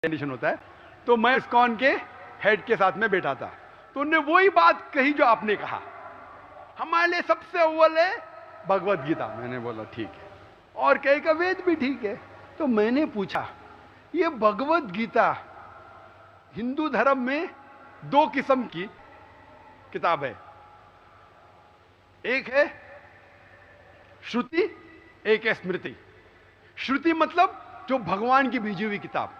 Condition होता है। तो मैं इस्कॉन के हेड के साथ में बैठा था, तो उन्होंने वही बात कही जो आपने कहा, हमारे लिए सबसे अव्वल है भगवत गीता। मैंने बोला ठीक है, और कहेगा वेद भी ठीक है। तो मैंने पूछा, ये भगवत गीता हिंदू धर्म में दो किस्म की किताब है, एक है श्रुति, एक है स्मृति। श्रुति मतलब जो भगवान की भेजी हुई किताब,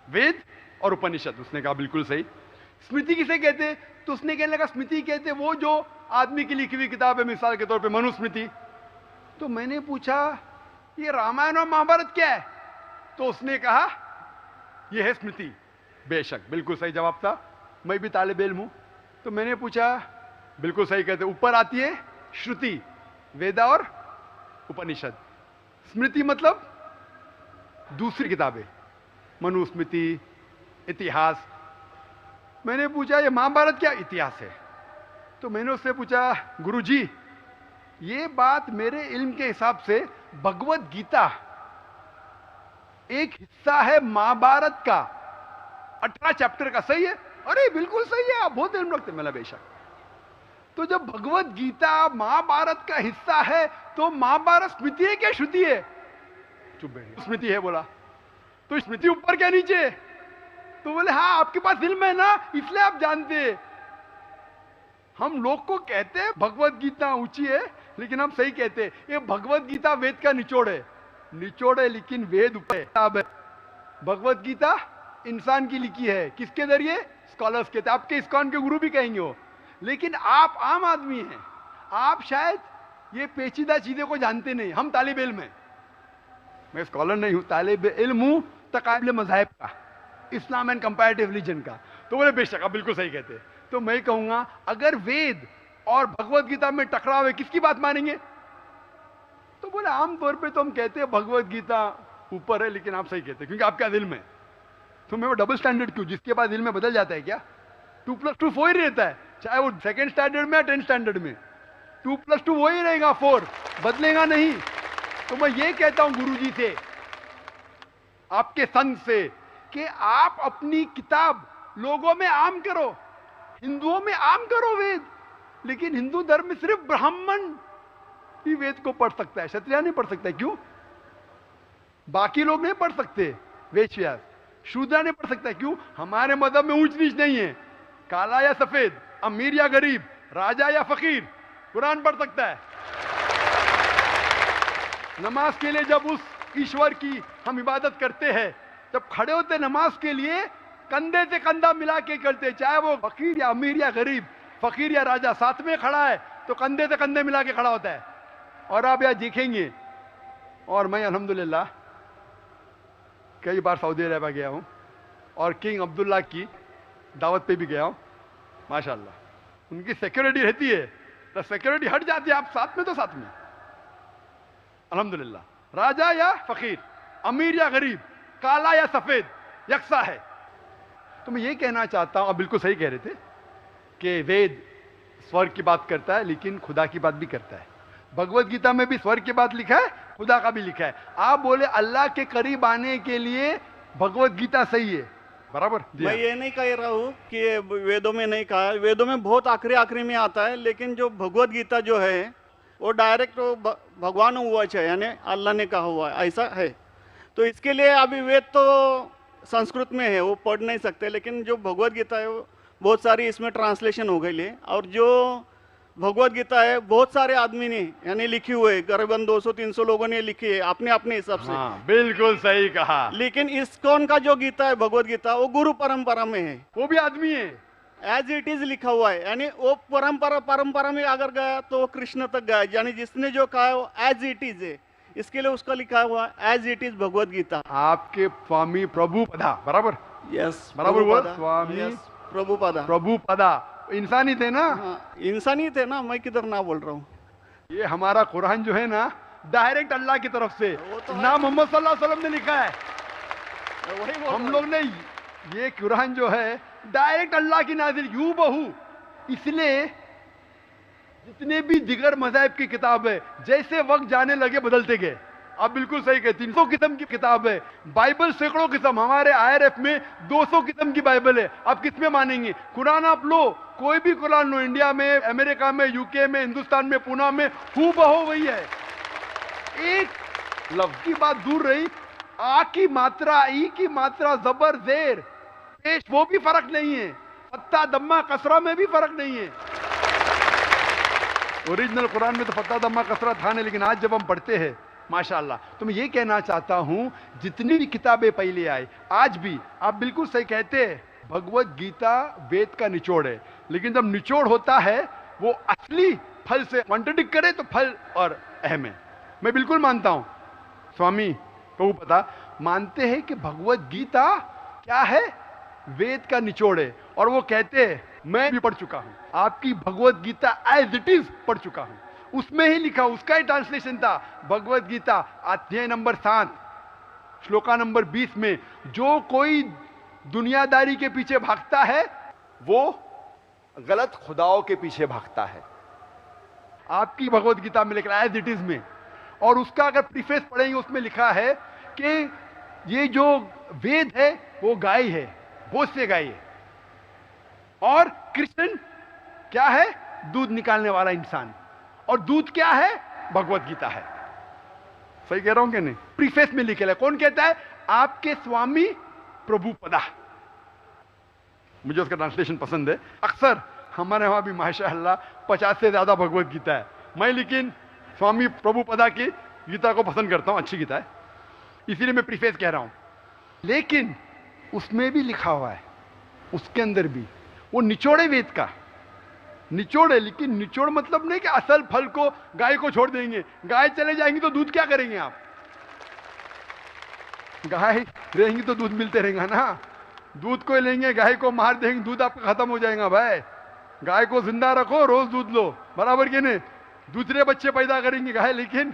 वेद और उपनिषद। उसने कहा बिल्कुल सही। स्मृति किसे कहते? तो उसने कहने लगा स्मृति कहते वो जो आदमी की लिखी हुई किताब है, मिसाल के तौर पे मनुस्मृति। तो मैंने पूछा ये रामायण और महाभारत क्या है? तो उसने कहा ये है स्मृति। बेशक बिल्कुल सही जवाब था, मैं भी तालिब इल्म हूं। तो मैंने पूछा, बिल्कुल सही कहते, ऊपर आती है श्रुति, वेदा और उपनिषद। स्मृति मतलब दूसरी किताबें, मनुस्मृति, इतिहास। मैंने पूछा ये महाभारत क्या इतिहास है? तो मैंने उससे पूछा, गुरुजी ये बात मेरे इल्म के हिसाब से भगवत गीता एक हिस्सा है महाभारत का, 18 चैप्टर का, सही है? अरे बिल्कुल सही है, आप बहुत इल्म रखते। मैंने बेशक। तो जब भगवत गीता महाभारत का हिस्सा है तो महाभारत स्मृति है क्या श्रुति है? चुप बैठ। स्मृति है बोला। तो स्मृति ऊपर क्या नीचे? तो बोले हाँ आपके पास इल्म है ना, इसलिए आप जानते हैं। हम लोग को कहते हैं भगवत गीता ऊंची है, लेकिन हम सही कहते हैं ये भगवत गीता वेद का निचोड़ है। निचोड़ है लेकिन वेद ऊपर है। भगवत गीता इंसान की लिखी है, किसके जरिए? स्कॉलर्स कहते हैं, आपके इस्कॉन के गुरु भी कहेंगे वो। लेकिन आप आम आदमी हैं, आप शायद ये पेचीदा चीजों को जानते नहीं। हम तालिब इल्म हैं, मैं स्कॉलर नहीं हूं, तालिब इल्म हूं तकाबले मज़ाहिब का, इस्लाम एंड कंपैरेटिव रिलीजन का। तो बोले बेशक आप बिल्कुल सही कहते। तो मैं कहूंगा अगर वेद और भगवत गीता में टकराव है, किसकी बात मानेंगे? तो बोले आमतौर पे तो हम कहते हैं भगवत गीता ऊपर है, लेकिन आप सही कहते हैं क्योंकि आपके पास इल्म है। तो मैं वो डबल स्टैंडर्ड क्यों? जिसके पास इल्म में बदल जाता है क्या? 2+2 4 ही रहता है, चाहे वो सेकेंड स्टैंडर्ड में या 10th स्टैंडर्ड में, 2+2 वही रहेगा, 4 बदलेगा नहीं। तो मैं ये कहता हूं गुरुजी से, आपके संत से, कि आप अपनी किताब लोगों में आम करो, हिंदुओं में आम करो वेद। लेकिन हिंदू धर्म में सिर्फ ब्राह्मण ही वेद को पढ़ सकता है, क्षत्रिय नहीं पढ़ सकता। क्यों? बाकी लोग नहीं पढ़ सकते, वेद व्यास, शूद्र नहीं पढ़ सकता। क्यों? हमारे मजहब में ऊंच नीच नहीं है, काला या सफेद, अमीर या गरीब, राजा या फकीर, कुरान पढ़ सकता है। नमाज के लिए जब उस ईश्वर की हम इबादत करते हैं, जब खड़े होते नमाज के लिए कंधे से कंधा मिला के करते, चाहे वो फकीर या अमीर या गरीब, फकीर या राजा, साथ में खड़ा है तो कंधे से कंधे मिला के खड़ा होता है। और आप यहाँ देखेंगे, और मैं अल्हम्दुलिल्लाह कई बार सऊदी अरब गया हूँ और किंग अब्दुल्ला की दावत पे भी गया हूँ, माशाल्लाह उनकी सिक्योरिटी रहती है, तो सिक्योरिटी हट जाती है, आप साथ में तो साथ में, अल्हम्दुलिल्लाह। राजा या फकीर, अमीर या गरीब, काला या सफेद, यकसा है। तो मैं ये कहना चाहता हूं, आप बिल्कुल सही कह रहे थे कि वेद स्वर्ग की बात करता है लेकिन खुदा की बात भी करता है। भगवत गीता में भी स्वर्ग की बात लिखा है, खुदा का भी लिखा है। आप बोले अल्लाह के करीब आने के लिए भगवत गीता सही है, बराबर। मैं ये नहीं कह रहा हूँ कि वेदों में नहीं कहा, वेदों में बहुत आखिरी आखिरी में आता है, लेकिन जो भगवत गीता जो है वो डायरेक्ट भगवान हुआ है, यानी अल्लाह ने कहा हुआ है, ऐसा है। तो इसके लिए अभी वेद तो संस्कृत में है, वो पढ़ नहीं सकते, लेकिन जो भगवत गीता है वो बहुत सारी इसमें ट्रांसलेशन हो गई है। और जो भगवत गीता है बहुत सारे आदमी ने यानी लिखी हुई है, करीबन 200-300 लोगों ने लिखी है अपने अपने हिसाब से। हाँ, बिल्कुल सही कहा। लेकिन इस्कॉन का जो गीता है भगवत गीता, वो गुरु परंपरा में है, वो भी आदमी है, एज इट इज लिखा हुआ है। यानी वो परंपरा में अगर गया तो कृष्ण तक गया, यानी जिसने जो कहा है वो एज इट इज है, इसके लिए उसका लिखा हुआ as it is Bhagavad Gita. आपके स्वामी प्रभुपदा, बराबर? यस, बराबर हुआ, स्वामी प्रभुपदा। प्रभुपदा इंसानी थे ना? हाँ, इंसानी थे ना, मैं किधर ना बोल रहा हूँ। ये हमारा कुरान जो है ना, डायरेक्ट अल्लाह की तरफ से तो ना मोहम्मद सल्लल्लाहु अलैहि वसल्लम ने लिखा है। वही हम लोग ने ये कुरान जो है डायरेक्ट अल्लाह की नाज़िल यूं बहू। इसलिए जितने भी दिगर मज़ाहिब की किताब है, जैसे वक्त जाने लगे बदलते गए। आप बिल्कुल सही कहते हैं, 300 किस्म की किताब है, बाइबल सैकड़ों किस्म, हमारे आईआरएफ में 200 किस्म की बाइबल है। आप किस में मानेंगे? कुरान आप लो, कोई भी कुरान लो, इंडिया में, अमेरिका में, यूके में, हिंदुस्तान में, पूना में, हूबहू वही है। एक लफ्ज की बात दूर रही, आ की मात्रा, ई की मात्रा, जबर, जेर, पेश, वो भी फर्क नहीं है, फत्ता दम्मा कसरा में भी फर्क नहीं है। ओरिजिनल कुरान में तो फत्ता दम्मा कसरा था नहीं, लेकिन आज जब हम पढ़ते हैं माशाअल्लाह, तो मैं ये कहना चाहता हूं, जितनी भी किताबें पहले आए, आज भी आप बिल्कुल सही कहते हैं, भगवत गीता वेद का निचोड़ है, लेकिन जब निचोड़ होता है वो असली फल से कॉन्ट्रडिक्ट करे तो फल और अहम है। मैं बिल्कुल मानता हूं, स्वामी प्रभुपाद मानते हैं कि भगवत गीता क्या है? वेद का निचोड़ है। और वो कहते हैं, मैं भी पढ़ चुका हूं, आपकी Bhagavad Gita as it is पढ़ चुका हूं, उसमें ही लिखा, उसका ही ट्रांसलेशन था। भगवत गीता अध्याय नंबर 7 श्लोका नंबर 20 में, जो कोई दुनियादारी के पीछे भागता है वो गलत खुदाओं के पीछे भागता है। आपकी भगवत गीता में लिखा एज इट इज में, और उसका अगर प्रीफेस पढ़ेंगे उसमें लिखा है कि ये जो वेद है वो गाय है, भोज से गाय है, और कृष्ण क्या है? दूध निकालने वाला इंसान, और दूध क्या है? भगवत गीता है। सही कह रहा हूं कि नहीं? प्रीफेस में लिखे है। कौन कहता है? आपके स्वामी प्रभुपदा। मुझे उसका ट्रांसलेशन पसंद है। अक्सर हमारे वहां भी माशाअल्लाह 50 से ज्यादा भगवत गीता है, मैं लेकिन स्वामी प्रभुपदा की गीता को पसंद करता हूं, अच्छी गीता है, इसीलिए मैं प्रीफेस कह रहा हूं। लेकिन उसमें भी लिखा हुआ है, उसके अंदर भी वो निचोड़े वेद का निचोड़ है, लेकिन निचोड़ मतलब नहीं कि असल फल को गाय को छोड़ देंगे, गाय चले जाएंगी तो दूध क्या करेंगे आप? गाय रहेंगी तो दूध मिलते रहेगा ना, दूध को लेंगे, गाय को मार देंगे, दूध आपका खत्म हो जाएगा। भाई गाय को जिंदा रखो, रोज दूध लो, बराबर के नहीं? दूसरे बच्चे पैदा करेंगे गाय, लेकिन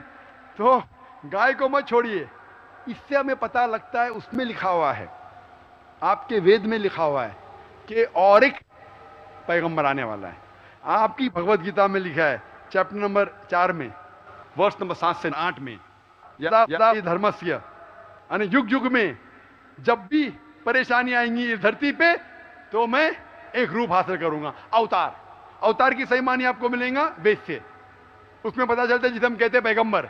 तो गाय को मत छोड़िए। इससे हमें पता लगता है, उसमें लिखा हुआ है, आपके वेद में लिखा हुआ है कि और एक पैगंबर आने वाला है। आपकी भगवत गीता में लिखा है चैप्टर नंबर 4 में वर्ष नंबर 7 से 8 में, यदा धर्मस्य, यानी युग युग में जब भी परेशानी आएंगी इस धरती पे तो मैं एक रूप हासिल करूंगा, अवतार। अवतार की सही मानी आपको मिलेगा वेद से, उसमें पता चलता है जिसे हम कहते हैं पैगंबर।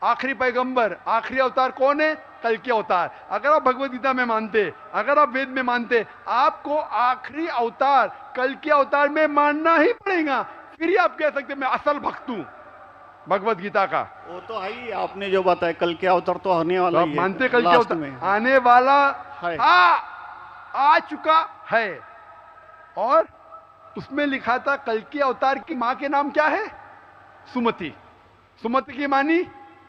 आखिरी पैगंबर, आखिरी अवतार कौन है? कल के अवतार। अगर आप भगवत गीता में मानते, अगर आप वेद में मानते, आपको आखिरी अवतार कल के अवतार में मानना ही पड़ेगा, फिर ही आप कह सकते मैं असल भक्त हूं भगवत गीता का। वो तो है ही, आपने जो बताया कल के अवतार तो आने वाला तो ही है, मानते कल के लास्ट अवतार में आने वाला है। आ चुका है। और उसमें लिखा था कल के अवतार की मां के नाम क्या है? सुमति। सुमति की मानी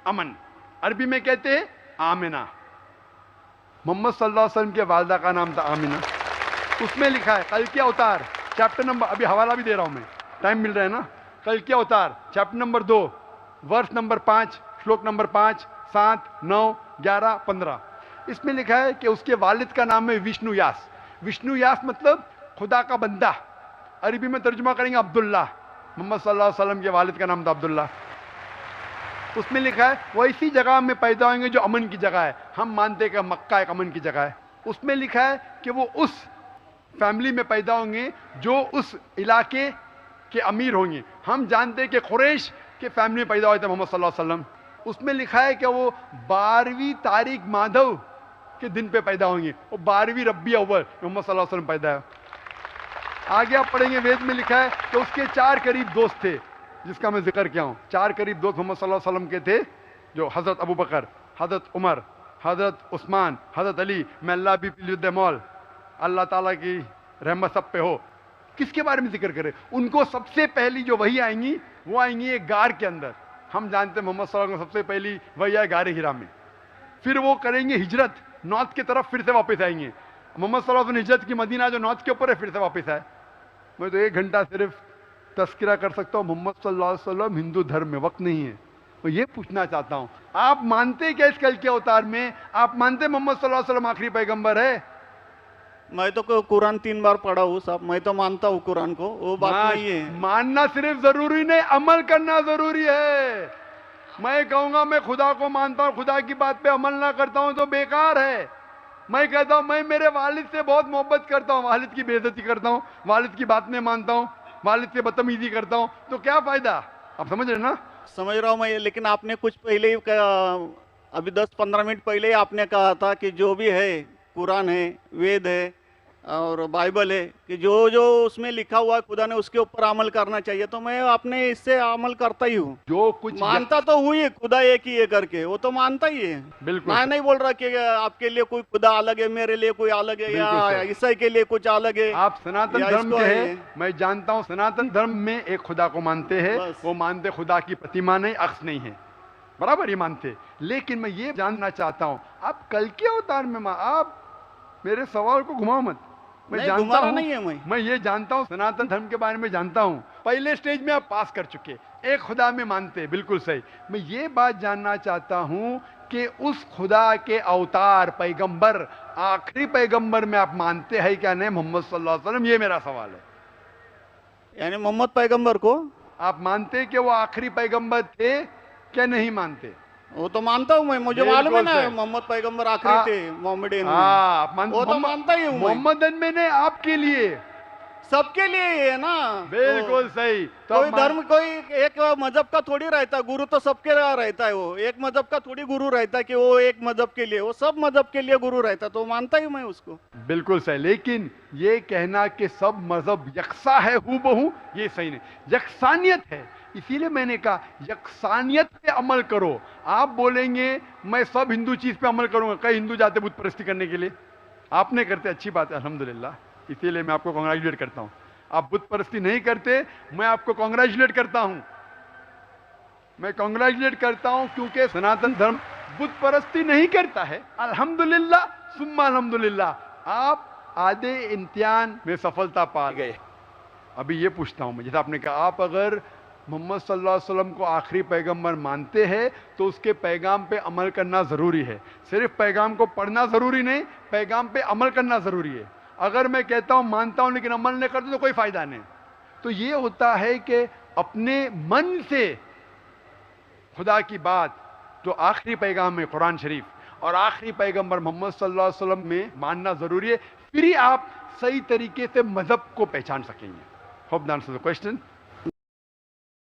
अमन, अरबी में कहते हैं आमिना। मोहम्मद सल्लल्लाहु अलैहि वसल्लम के वालदा का नाम था आमिना। उसमें लिखा है कल के अवतार, चैप्टर नंबर, अभी हवाला भी दे रहा हूं मैं, टाइम मिल रहा है ना, कल के अवतार चैप्टर नंबर 2 वर्ष नंबर 5 श्लोक नंबर 5, 7, 9, 11, 15। इसमें लिखा है कि उसके वालिद का नाम है विष्णु यास। विष्णु यास मतलब खुदा का बंदा, अरबी में तर्जुमा करेंगे अब्दुल्ला। मोहम्मद सल्लल्लाहु अलैहि वसल्लम के वालिद का नाम था अब्दुल्ला। उसमें लिखा है वो इसी जगह में पैदा होंगे जो अमन की जगह है। हम मानते हैं कि मक्का एक अमन की जगह है। उसमें लिखा है कि वो उस फैमिली में पैदा होंगे जो उस इलाके के अमीर होंगे। हम जानते हैं कि कुरैश के फैमिली में पैदा हुए थे मोहम्मद सल्लल्लाहु अलैहि वसल्लम। उसमें लिखा है कि वो 12वीं तारीख माधव के दिन पे पैदा होंगे, वो 12वीं रब्बी अव्वल मोहम्मद सल्लल्लाहु अलैहि वसल्लम पैदा है। आगे आप पढ़ेंगे वेद में लिखा है कि उसके 4 करीब दोस्त थे, जिसका मैं जिक्र किया हूं। 4 करीब दोस्त मोहम्मद सल्लल्लाहु अलैहि वसल्लम के थे, जो हजरत अबू बकर, हजरत उमर, हजरत उस्मान, हजरत अली। मैं अल्लाह भी मौल, अल्लाह ताला की रहमत सब पे हो। किसके बारे में जिक्र करें? उनको सबसे पहली जो वही आएंगी वो आएंगी एक गार के अंदर। हम जानते हैं मोहम्मद सल्लल्लाहु अलैहि वसल्लम सबसे पहली वही आए गारे हिरा में। फिर वो करेंगे हिजरत नॉर्थ की तरफ, फिर से वापस आएंगे। मोहम्मद सल्लल्लाहु अलैहि वसल्लम हिजरत की मदीना जो नॉर्थ के ऊपर है, फिर से वापस आए। मैं तो 1 घंटा सिर्फ तस्करा कर सकता हूँ मोहम्मद सल्लल्लाहु अलैहि वसल्लम हिंदू धर्म में, वक्त नहीं है। मैं ये पूछना चाहता हूँ, आप मानते क्या इस कल के अवतार में? आप मानते मोहम्मद सल्लल्लाहु अलैहि वसल्लम आखिरी पैगंबर है? मैं तो कुरान 3 बार पढ़ा हूँ साहब, मैं तो मानता हूँ कुरान को, वो बात नहीं है। मानना सिर्फ जरूरी नहीं, अमल करना जरूरी है। मैं कहूंगा मैं खुदा को मानता हूं, खुदा की बात पे अमल ना करता हूं तो बेकार है। मैं कहता हूं मैं मेरे वालिद से बहुत मोहब्बत करता हूं, वालिद की बेइज्जती करता हूं, वालिद की बात नहीं मानता हूं, वालिद से बदतमीजी करता हूं, तो क्या फायदा? आप समझ रहे ना? समझ रहा हूँ मैं, लेकिन आपने कुछ पहले ही अभी 10-15 मिनट पहले ही आपने कहा था कि जो भी है, कुरान है, वेद है और बाइबल है, कि जो जो उसमें लिखा हुआ है खुदा ने उसके ऊपर अमल करना चाहिए। तो मैं अपने इससे अमल करता ही हूँ, जो कुछ मानता तो हुई है खुदा एक ही है करके, वो तो मानता ही है। बिल्कुल मैं नहीं बोल रहा कि आपके लिए कोई खुदा अलग है, मेरे लिए कोई अलग है, बिल्कुल या सही। ईसाई के लिए कुछ अलग है। आप सनातन या धर्म इसको के है। हैं, मैं जानता हूं सनातन धर्म में एक खुदा को मानते हैं, बस। वो मानते खुदा की प्रतिमा नहीं, अक्स नहीं है, बराबर ये मानते। लेकिन मैं ये जानना चाहता हूं, आप कल के अवतार में आप मेरे सवाल को घुमाओ मत। मैं नहीं, जानता घुमा रहा हूं, नहीं है मैं ये जानता हूं सनातन धर्म के बारे में जानता हूं। पहले स्टेज में आप पास कर चुके, एक खुदा में मानते हैं, बिल्कुल सही। मैं ये बात जानना चाहता हूं कि उस खुदा के अवतार पैगंबर, आखिरी पैगंबर में आप मानते हैं क्या नहीं, मोहम्मद सल्लल्लाहु अलैहि वसल्लम? ये मेरा सवाल है। यानी मोहम्मद पैगंबर को आप मानते कि वो आखिरी पैगंबर थे क्या नहीं मानते? वो तो मानता हूँ मैं, मुझे बिल्कुल मालूम है ना सही। मोहम्मद पैगंबर आखिरी हाँ। थे मोहम्मदन में। आप वो तो मानता ही हूँ मैं। मोहम्मदन में ने आपके लिए, सबके लिए ही है ना। बिल्कुल सही। तो कोई आप धर्म, कोई एक मजहब का थोड़ी रहता है गुरु, तो सबके लिए रहता है। वो एक मजहब का थोड़ी गुरु रहता है कि वो एक मजहब के लिए, वो सब मजहब के लिए गुरु रहता है, तो मानता ही मैं उसको। बिल्कुल सही। लेकिन ये कहना कि सब मजहब यकसा है हूबहू, ये सही नहीं। यकसानियत है, इसीलिए मैंने कहा यकसानियत पे अमल करो। आप बोलेंगे मैं सब हिंदू चीज पे अमल करूंगा, कई हिंदू जाते बुत परस्ती करने के लिए, आपने करते, अच्छी बात है अल्हम्दुलिल्लाह, इसीलिए मैं आपको कांग्रेचुलेट करता हूं। आप बुत परस्ती नहीं करते, मैं आपको कांग्रेचुलेट करता हूं, मैं कांग्रेचुलेट करता हूं, क्योंकि सनातन धर्म बुत परस्ती नहीं करता है। अल्हम्दुलिल्लाह सुम्मा अल्हम्दुलिल्लाह, आप आधे इम्तिहान में सफलता पा गए। अभी ये पूछता हूं मैं, जैसे आपने कहा, आप अगर मोहम्मद सल्लल्लाहु अलैहि वसल्लम को आखिरी पैगंबर मानते हैं तो उसके पैगाम पे अमल करना ज़रूरी है। सिर्फ पैगाम को पढ़ना ज़रूरी नहीं, पैगाम पे अमल करना ज़रूरी है। अगर मैं कहता हूं मानता हूं लेकिन अमल नहीं करता तो कोई फ़ायदा नहीं। तो ये होता है कि अपने मन से खुदा की बात, जो आखिरी पैगाम है कुरान शरीफ, और आखिरी पैगंबर मोहम्मद सल्लल्लाहु अलैहि वसल्लम में मानना ज़रूरी है, फिर ही आप सही तरीके से मज़हब को पहचान सकेंगे। Hope that answers the question.